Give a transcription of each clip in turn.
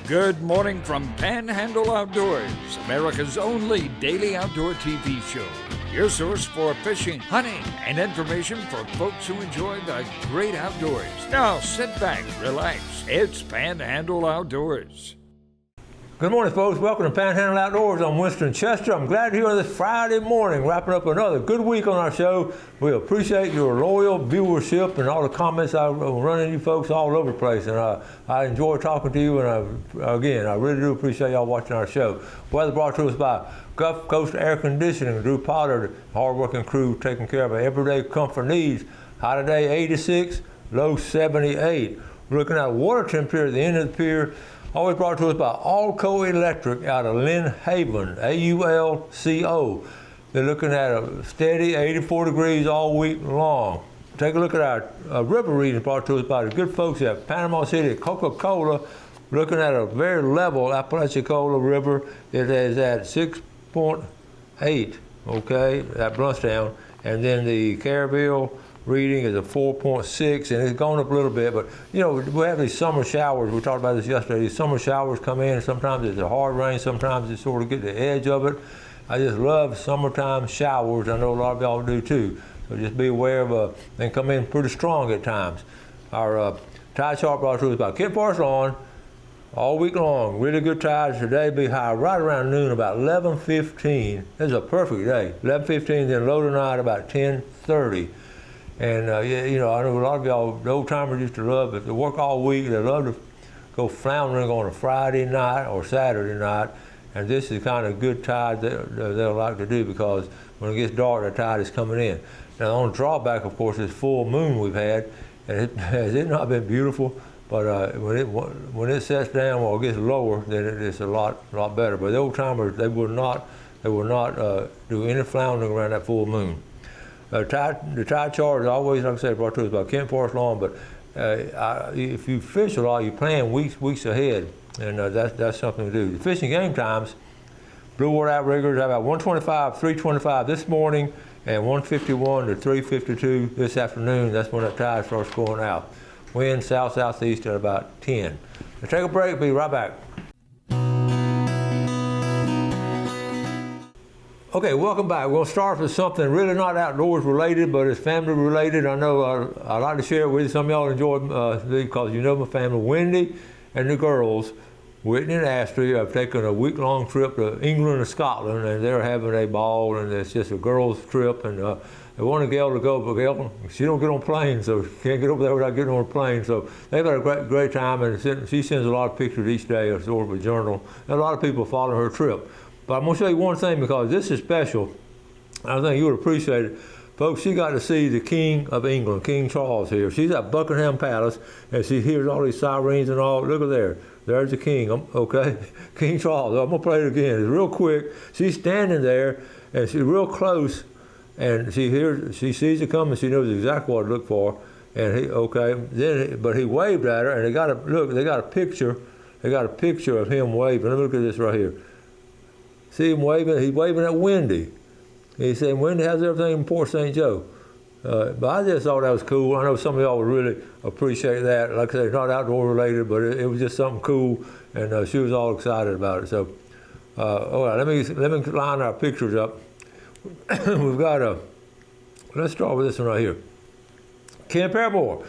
Good morning from Panhandle Outdoors, America's only daily outdoor TV show. Your source for fishing, hunting, and information for folks who enjoy the great outdoors. Now sit back, relax. It's Panhandle Outdoors. Good morning, folks. Welcome to Panhandle Outdoors. I'm Winston Chester. I'm glad you're here this Friday morning, wrapping up another good week on our show. We appreciate your loyal viewership and all the comments I'm running you folks all over the place. And I enjoy talking to you, and I really do appreciate y'all watching our show. Weather brought to us by Gulf Coast Air Conditioning, Drew Pollard, hard-working crew taking care of our everyday comfort needs. High today, 86, low 78. We're looking at water temperature at the end of the pier. Always brought to us by Alco Electric out of Lynn Haven, AULCO. They're looking at a steady 84 degrees all week long. Take a look at our river reading brought to us by the good folks at Panama City Coca-Cola. Looking at a very level Apalachicola River. It is at 6.8, okay, at Bluntstown. And then the Caryville reading is a 4.6, and it's gone up a little bit, but you know, we have these summer showers. We talked about this yesterday. These summer showers come in, and sometimes it's a hard rain, sometimes it's sort of get the edge of it. I just love summertime showers. I know a lot of y'all do too. So just be aware of they come in pretty strong at times. Our tide chart brought to us by Kent Forest Lawn all week long. Really good tides today. Be high right around noon, about 11:15. This is a perfect day. 11:15, then low tonight about 10:30. And you know, I know a lot of y'all, the old timers used to love it. They work all week. They love to go floundering on a Friday night or Saturday night. And this is the kind of good tide they'll like to do, because when it gets dark, the tide is coming in. Now, the only drawback, of course, is full moon we've had. And has it not been beautiful? But when it sets down or gets lower, then it's a lot better. But the old timers, they will not do any floundering around that full moon. The tide chart is always, like I said, brought to us by Kent Forest Lawn, but if you fish a lot, you plan weeks ahead, and that's something to do. The fishing game times, blue water outriggers have about 125, 325 this morning, and 151 to 352 this afternoon. That's when the tide starts going out. Wind south-southeast at about 10. Let's take a break, be right back. Okay, welcome back. We'll start with something really not outdoors related, but it's family related. I know I'd like to share it with you. Some of y'all enjoy because you know my family. Wendy and the girls, Whitney and Astrid, have taken a week-long trip to England and Scotland, and they're having a ball, and it's just a girls' trip. And they wanted Gail to go, but Gail, she don't get on planes, so she can't get over there without getting on a plane. So they've had a great time, and she sends a lot of pictures each day, a sort of a journal. And a lot of people follow her trip. But I'm going to show you one thing, because this is special. I think you would appreciate it. Folks, she got to see the King of England, King Charles here. She's at Buckingham Palace, and she hears all these sirens and all. Look at there. There's the king, okay? King Charles. I'm going to play it again. It's real quick. She's standing there, and she's real close, and she sees it coming. She knows exactly what to look for. And but he waved at her, and they got a picture. They got a picture of him waving. Let me look at this right here. See him waving? He's waving at Wendy. He's saying, Wendy, how's everything in Port St. Joe? But I just thought that was cool. I know some of y'all would really appreciate that. Like I said, it's not outdoor related, but it was just something cool, and she was all excited about it. So, all right, let me line our pictures up. We've got let's start with this one right here. Ken Paramore,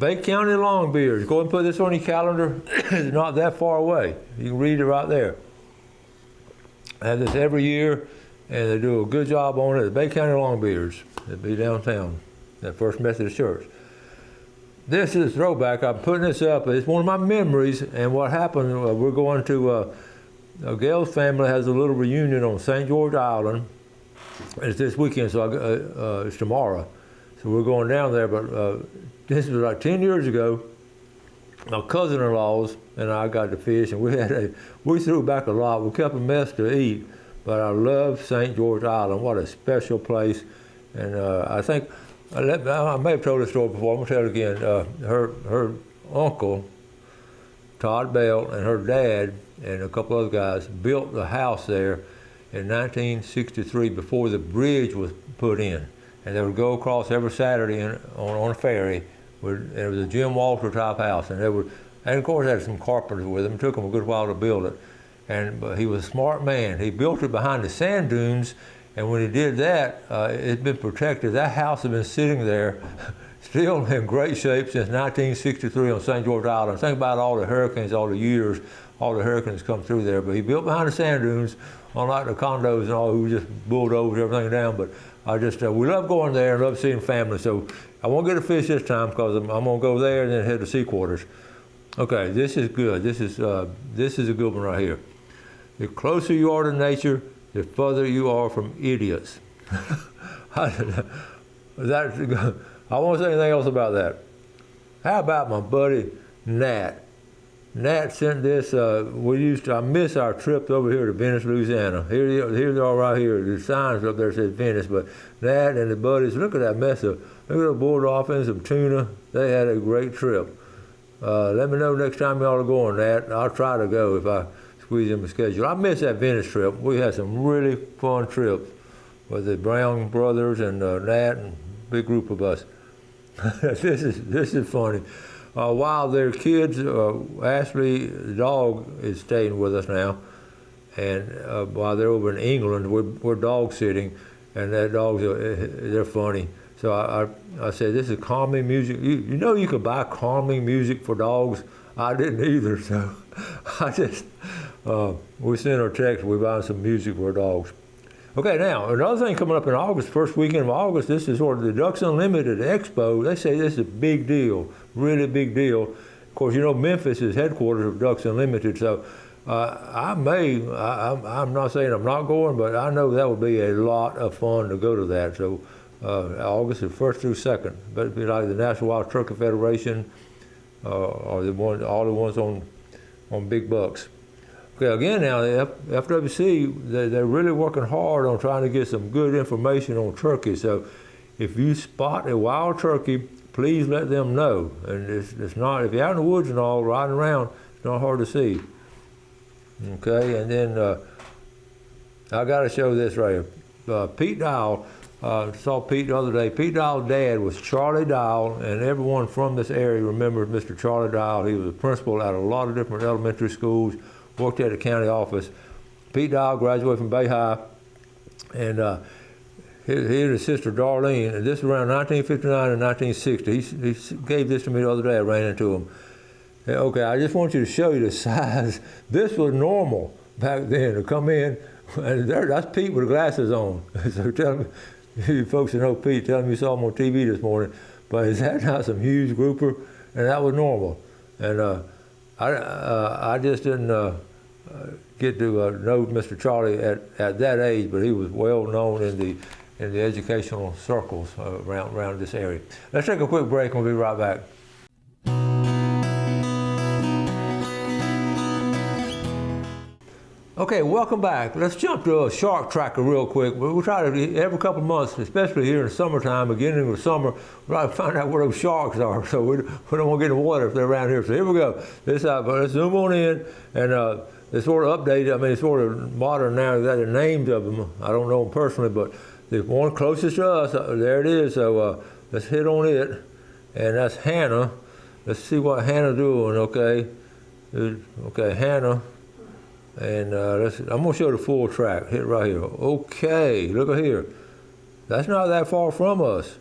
Bay County Longbeards. Go ahead and put this on your calendar. It's not that far away. You can read it right there. I have this every year, and they do a good job on it. The Bay County Longbeards. It'll be downtown at First Methodist Church. This is a throwback. I'm putting this up. It's one of my memories, and what happened, we're going to, Gail's family has a little reunion on St. George Island. It's this weekend, so it's tomorrow. So we're going down there, but this was like 10 years ago. My cousin-in-laws and I got to fish, and we threw back a lot. We kept a mess to eat, but I love St. George Island. What a special place. And I think, I may have told this story before, I'm going to tell it again. Her uncle, Todd Bell, and her dad, and a couple other guys, built the house there in 1963 before the bridge was put in. And they would go across every Saturday on a ferry. And it was a Jim Walter type house, and And of course, had some carpenters with him. It took him a good while to build it. But he was a smart man. He built it behind the sand dunes, and when he did that, it's been protected. That house has been sitting there, still in great shape since 1963 on St. George Island. Think about all the hurricanes, all the years, all the hurricanes come through there. But he built behind the sand dunes, unlike the condos and all who just bulldozed everything down. But we love going there and love seeing family. So I won't get a fish this time because I'm going to go there and then head to sea quarters. Okay, this is good. This is a good one right here. The closer you are to nature, the further you are from idiots. I won't say anything else about that. How about my buddy Nat? Nat sent this. I miss our trip over here to Venice, Louisiana. Here they are right here. The signs up there says Venice, but Nat and the buddies, look at that mess up. Look at the bull dolphins, some tuna. They had a great trip. Let me know next time y'all are going, Nat. I'll try to go if I squeeze in my schedule. I miss that Venice trip. We had some really fun trips with the Brown brothers and Nat and a big group of us. This is funny. While their kids, Ashley, the dog, is staying with us now, and while they're over in England, we're dog sitting, and that dogs, they're funny. So I said, this is calming music. You know you could buy calming music for dogs? I didn't either, so I just, we sent our text, we buy some music for our dogs. Okay, now, another thing coming up in August, first weekend of August, this is sort of the Ducks Unlimited Expo. They say this is a big deal, really big deal. Of course, you know, Memphis is headquarters of Ducks Unlimited, so I'm not saying I'm not going, but I know that would be a lot of fun to go to that. So August is 1st through 2nd, but it'd be like the National Wild Turkey Federation, or all the ones on big bucks. Okay, again now, the FWC, they're really working hard on trying to get some good information on turkey. So if you spot a wild turkey, please let them know. And it's not, if you're out in the woods and all, riding around, it's not hard to see. Okay, and then I got to show this right here. Pete Dial, saw Pete the other day. Pete Dial's dad was Charlie Dial, and everyone from this area remembers Mr. Charlie Dial. He was a principal at a lot of different elementary schools, worked at the county office. Pete Dial graduated from Bay High, and he and his sister Darlene, and this was around 1959 and 1960. He gave this to me the other day. I ran into him. Okay, I just want you to show you the size. This was normal back then to come in, and that's Pete with glasses on. So tell me, you folks that know Pete, tell me you saw him on TV this morning, but is that not some huge grouper? And that was normal. And I just didn't get to know Mr. Charlie at that age, but he was well known in the educational circles around this area. Let's take a quick break and we'll be right back. Okay, welcome back. Let's jump to a shark tracker real quick. We try to, every couple of months, especially here in the summertime, beginning of summer, we try to find out where those sharks are. So we don't want to get in the water if they're around here. So here we go. Let's zoom on in, and it's sort of updated. I mean, it's sort of modern now. We've got the names of them. I don't know them personally, but the one closest to us, there it is. So let's hit on it, and that's Hannah. Let's see what Hannah's doing, okay? Okay, Hannah. And I'm going to show the full track. Hit right here. Okay, look at here. That's not that far from us.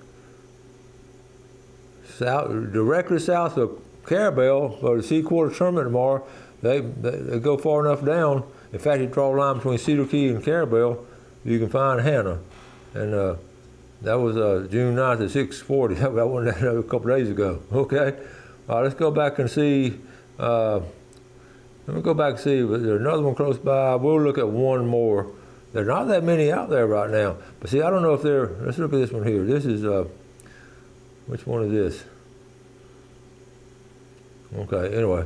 Directly south of Carabel, or the Sea Quarter tournament tomorrow, they go far enough down. In fact, you draw a line between Cedar Key and Carabel, you can find Hannah. And that was June 9th at 6:40. That wasn't that a couple days ago. Okay. All right, let's go back and see. Let me go back and see, there's another one close by. We'll look at one more. There's not that many out there right now. But see, I don't know if let's look at this one here. This is, which one is this? Okay, anyway.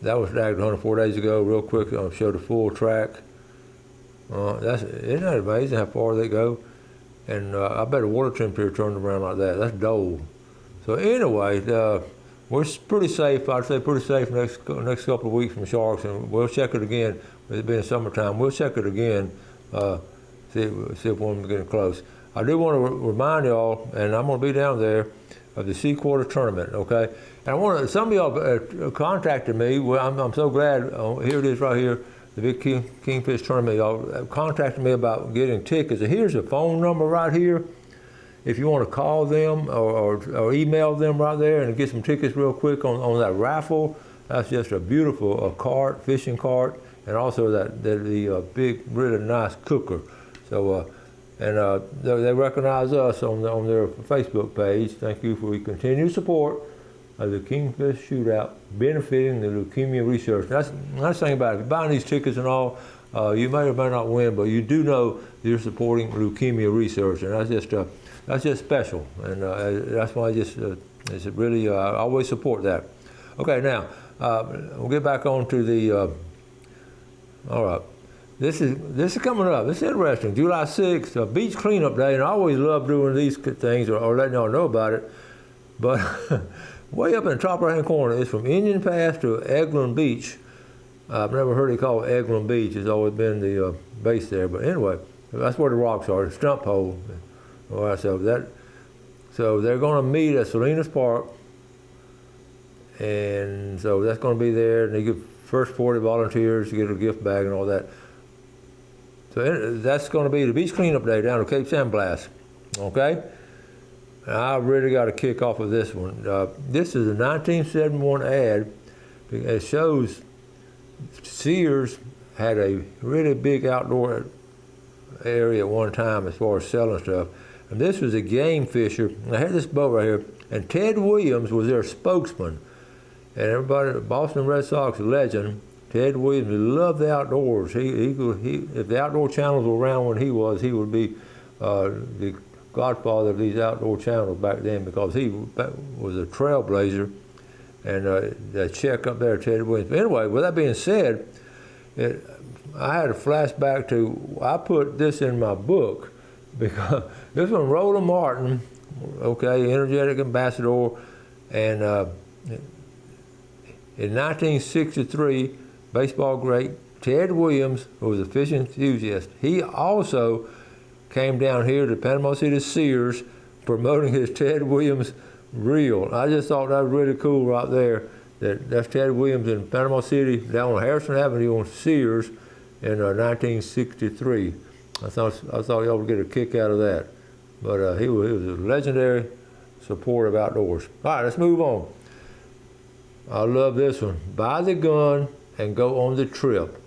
That was snagged 104 days ago. Real quick, I'll show the full track. Isn't that amazing how far they go? And I bet the water temperature turned around like that. That's Dole. So anyway, we're pretty safe. I'd say pretty safe next couple of weeks from sharks, and we'll check it again. With it being summertime, we'll check it again. See if one's getting close. I do want to remind y'all, and I'm going to be down there, of the Sea Quarter tournament, okay? And I want to, some of y'all contacted me. Well, I'm so glad. Here it is right here, the big Kingfish tournament. Y'all contacted me about getting tickets. And here's a phone number right here. If you want to call them or email them right there and get some tickets real quick on that raffle. That's just a beautiful cart, fishing cart, and also the big, really nice cooker. So, they recognize us on their Facebook page. Thank you for your continued support of the Kingfish Shootout, benefiting the leukemia research. That's the nice thing about it. Buying these tickets and all, you may or may not win, but you do know you're supporting leukemia research, and that's just special. And that's why it's really I always support that. Okay, now we'll get back on to the. All right. This is coming up. This is interesting. July 6th, beach cleanup day, and I always love doing these things or letting y'all know about it. But way up in the top right-hand corner, it's from Indian Pass to Eglin Beach. I've never heard it called Eglin Beach. It's always been the base there. But anyway, that's where the rocks are, the stump hole. All right, so they're going to meet at Salinas Park, and so that's going to be there. And they give first 40 volunteers to get a gift bag and all that. So that's going to be the beach cleanup day down at Cape San Blas, okay? And I really got a kick off of this one. This is a 1971 ad. It shows Sears had a really big outdoor area at one time as far as selling stuff. And this was a game fisher. I had this boat right here, and Ted Williams was their spokesman. And everybody, Boston Red Sox legend, Ted Williams, he loved the outdoors. If the outdoor channels were around when he would be the godfather of these outdoor channels back then, because he was a trailblazer. And that check up there, Ted Williams. But anyway, with that being said, I had a flashback to, I put this in my book, because this one, Roland Martin, okay, energetic ambassador, and in 1963, baseball great Ted Williams, who was a fishing enthusiast, he also came down here to Panama City Sears promoting his Ted Williams reel. I just thought that was really cool right there. That's Ted Williams in Panama City, down on Harrison Avenue on Sears in 1963. I thought y'all would get a kick out of that. But he was a legendary supporter of outdoors. All right, let's move on. I love this one. Buy the gun and go on the trip.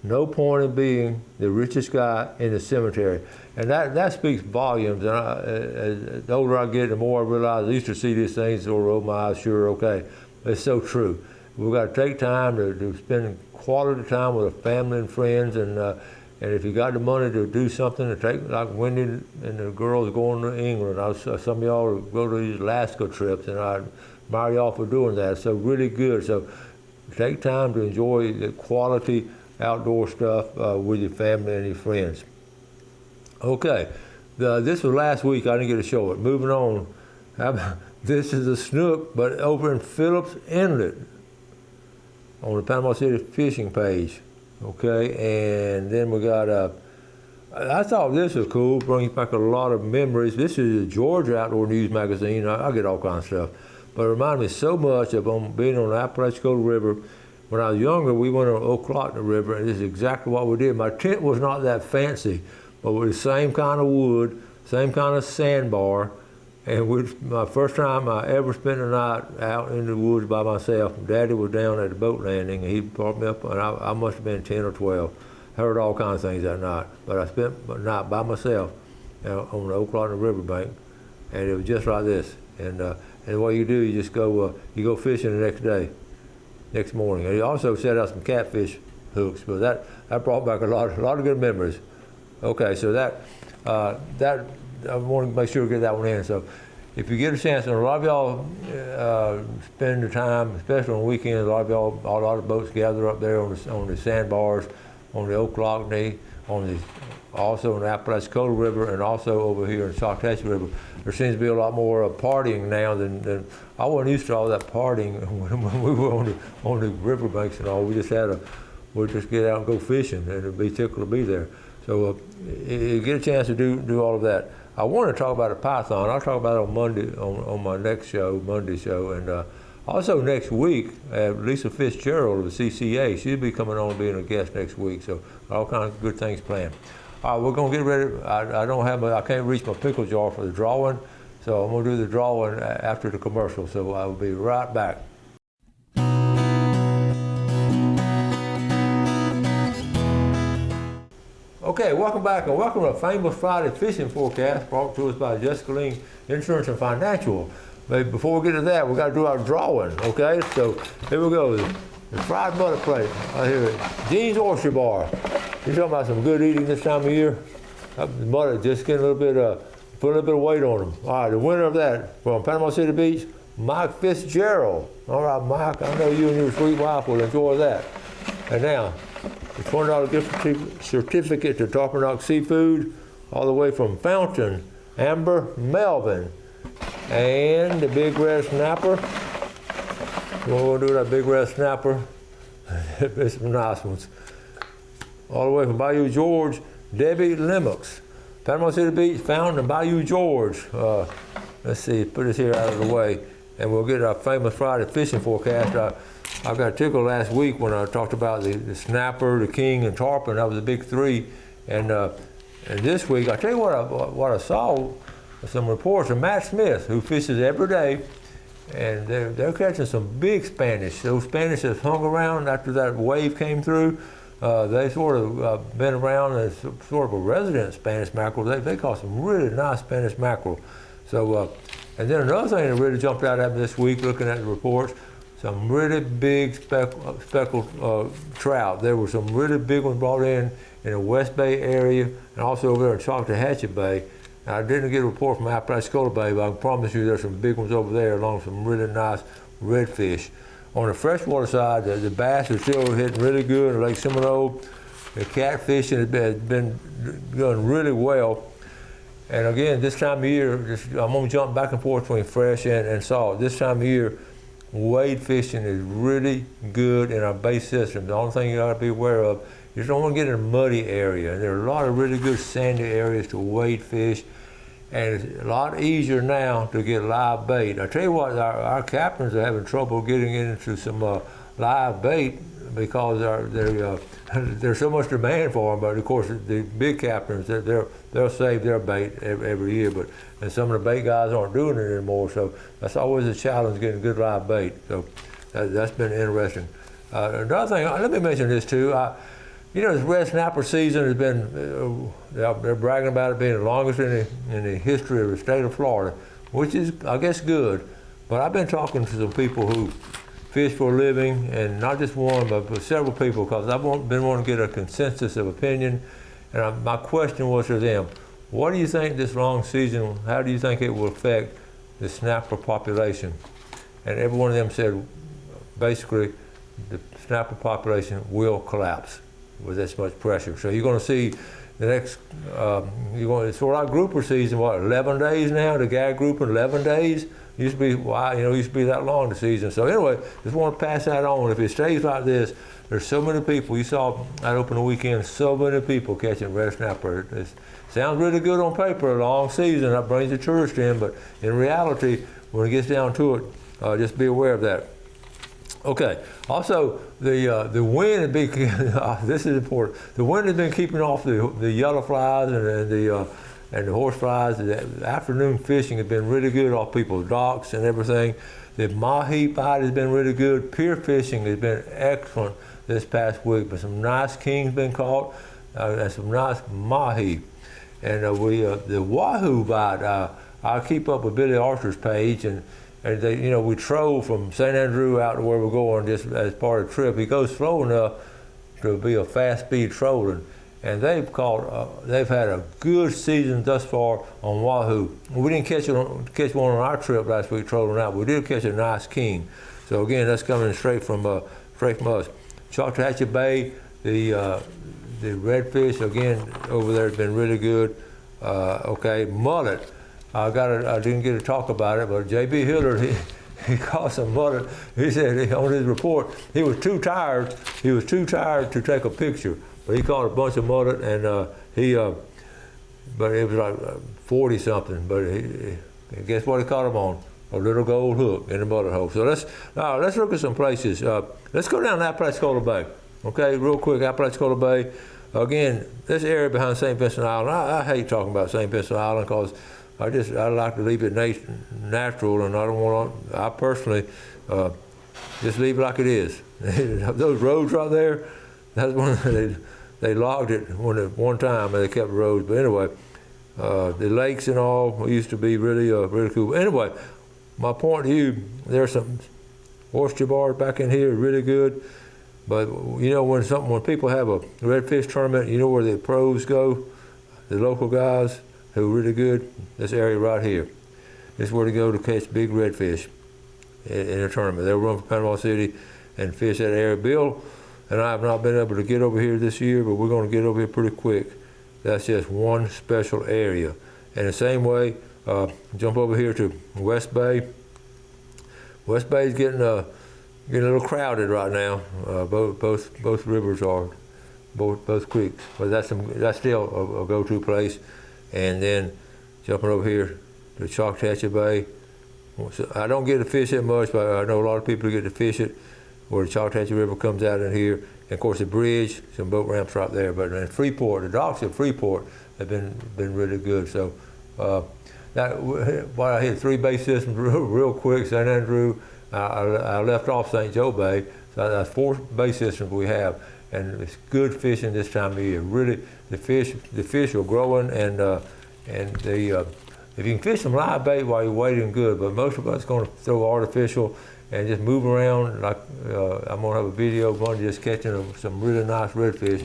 No point in being the richest guy in the cemetery. And that speaks volumes. And the older I get, the more I realize I used to see these things or roll my eyes, sure, okay. It's so true. We've got to take time to spend quality time with our family and friends. And if you got the money to do something, to take, like Wendy and the girls going to England. Some of y'all go to these Alaska trips, and I admire y'all for doing that. It's so really good. So take time to enjoy the quality outdoor stuff with your family and your friends. Okay, this was last week. I didn't get to show it. Moving on. This is a snook, but over in Phillips Inlet on the Panama City fishing page. Okay, and then we got I thought this was cool, brings back a lot of memories. This is a Georgia Outdoor News magazine. I get all kinds of stuff. But it reminded me so much of being on the Apalachicola River. When I was younger, we went on Ocklawaha River, and this is exactly what we did. My tent was not that fancy, but with the same kind of wood, same kind of sandbar. And my first time I ever spent a night out in the woods by myself. Daddy was down at the boat landing, and he brought me up, and I must have been 10 or 12. Heard all kinds of things that night, but I spent a night by myself on the Ocklawaha riverbank, and it was just like this. And what you do, you just go fishing the next morning. And he also set out some catfish hooks, but that brought back a lot of good memories. Okay, so that I want to make sure we get that one in. So if you get a chance, and a lot of y'all spend the time, especially on weekends, a lot of boats gather up there on the sandbars, on the Ocklawaha, also in the Apalachicola River, and also over here in Saltash River. There seems to be a lot more partying now than I wasn't used to all that partying when we were on the riverbanks and all. We'd just get out and go fishing, and it'd be tickled to be there. So you get a chance to do all of that. I want to talk about a python. I'll talk about it on Monday, on my next show, Monday show. And also next week, Lisa Fitzgerald of the CCA, she'll be coming on being a guest next week. So all kinds of good things planned. All right, we're gonna get ready. I can't reach my pickle jar for the drawing. So I'm gonna do the drawing after the commercial. So I will be right back. Okay, welcome back and welcome to a famous Friday fishing forecast brought to us by Jessica Ling Insurance and Financial. But before we get to that, we got to do our drawing, okay? So here we go. The fried butter plate, right here. Gene's Oyster Bar. You're talking about some good eating this time of year? The butter just getting a little bit, put a little bit of weight on them. All right, the winner of that from Panama City Beach, Mike Fitzgerald. All right, Mike, I know you and your sweet wife will enjoy that. And now, the $20 gift certificate to Tarpon Rock Seafood, all the way from Fountain, Amber Melvin. And the big red snapper. We'll do that big red snapper. There's some nice ones. All the way from Bayou George, Debbie Limmox. Panama City Beach, Fountain, and Bayou George. Let's see, put this here out of the way, and we'll get our famous Friday fishing forecast. I got tickled last week when I talked about the snapper, the king, and tarpon. That was the big three. And this week, I tell you what I saw, some reports of Matt Smith, who fishes every day, and they're catching some big Spanish. Those Spanish that hung around after that wave came through, they sort of been around as sort of a resident Spanish mackerel. They caught some really nice Spanish mackerel. So, and then another thing that really jumped out at me this week, looking at the reports, some really big speckled trout. There were some really big ones brought in the West Bay area and also over there in Choctawhatchee Bay. And I didn't get a report from Apalachicola Bay, but I can promise you there's some big ones over there along with some really nice redfish. On the freshwater side, the bass are still hitting really good in Lake Seminole. The catfishing has been doing really well. And again, this time of year, I'm gonna jump back and forth between fresh and salt. This time of year, wade fishing is really good in our bay system. The only thing you gotta be aware of, you don't want to get in a muddy area. And there are a lot of really good sandy areas to wade fish, and it's a lot easier now to get live bait. I tell you what, our captains are having trouble getting into some live bait because there's so much demand for them. But of course, the big captains, they'll save their bait every year. And some of the bait guys aren't doing it anymore. So that's always a challenge, getting good live bait. So that's been interesting. Another thing, let me mention this too. You know, this red snapper season has been, they're bragging about it being the longest in the history of the state of Florida, which is, I guess, good. But I've been talking to some people who fish for a living, and not just one, but several people, because I've been wanting to get a consensus of opinion. And my question was to them, what do you think this long season, how do you think it will affect the snapper population? And every one of them said, basically, the snapper population will collapse with this much pressure. So you're going to see the next, it's sort of like grouper season, 11 days now, the gag group in 11 days? Used to be, used to be that long the season. So anyway, just want to pass that on. If it stays like this, there's so many people, you saw that opening weekend, so many people catching red snapper. It sounds really good on paper, a long season, that brings the tourists in, but in reality, when it gets down to it, just be aware of that. Okay, also the wind has been, this is important, the wind has been keeping off the yellow flies and the horse flies. The afternoon fishing has been really good off people's docks and everything. The mahi bite has been really good. Pier fishing has been excellent this past week, but some nice kings been caught and some nice mahi. And the wahoo bite, I keep up with Billy Archer's page, and they, we troll from St. Andrew out to where we're going just as part of the trip. He goes slow enough to be a fast speed trolling. And they've had a good season thus far on wahoo. We didn't catch one on our trip last week trolling out, but we did catch a nice king. So again, that's coming straight from us. Choctawhatchee Bay, the redfish again over there has been really good. Okay, mullet. I didn't get to talk about it, but J.B. Hillard, he caught some mullet. He said on his report he was too tired. He was too tired to take a picture. But he caught a bunch of mullet, and but it was like 40 something. But guess what he caught him on? A little gold hook in the mother hole. So let's look at some places. Let's go down to Apalachicola Bay. Okay, real quick, Apalachicola Bay. Again, this area behind St. Vincent Island, I hate talking about St. Vincent Island because I like to leave it natural, and I don't want to, I personally just leave it like it is. Those roads right there, that's when they logged it one time and they kept the roads. But anyway, the lakes and all used to be really cool. Anyway, my point to you, there's some oyster bars back in here, really good. But you know, when people have a redfish tournament, you know where the pros go, the local guys who are really good. This area right here, this is where they go to catch big redfish in a tournament. They'll run for Panama City and fish that area. Bill and I have not been able to get over here this year, but we're going to get over here pretty quick. That's just one special area. And the same way, jump over here to West Bay. West Bay is getting a little crowded right now. Both rivers are, both creeks, but that's still a go-to place. And then jumping over here to Choctawhatchee Bay. So I don't get to fish it much, but I know a lot of people get to fish it where the Choctawhatchee River comes out in here. And of course the bridge, some boat ramps right there. But in Freeport, the docks at Freeport have been really good. So I hit 3 bay systems real quick. St. Andrew, I left off St. Joe Bay, so that's 4 bay systems we have, and it's good fishing this time of year. Really, the fish are growing, and if you can fish some live bait while you're waiting, good. But most of us going to throw artificial and just move around. Like I'm gonna have a video of one just catching some really nice redfish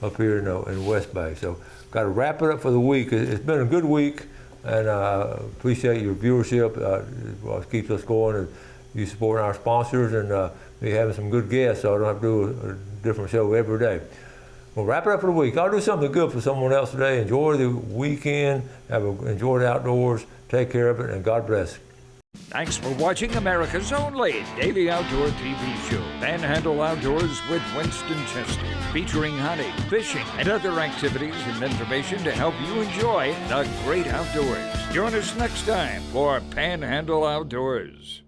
up here in West Bay. So got to wrap it up for the week. It's been a good week, and appreciate your viewership. It keeps us going, and you supporting our sponsors, and me having some good guests, so I don't have to do a different show every day. We'll wrap it up for the week. I'll do something good for someone else today. Enjoy the weekend. Enjoy the outdoors. Take care of it, and God bless. Thanks for watching America's only daily outdoor TV show, Panhandle Outdoors with Winston Chester, featuring hunting, fishing, and other activities and information to help you enjoy the great outdoors. Join us next time for Panhandle Outdoors.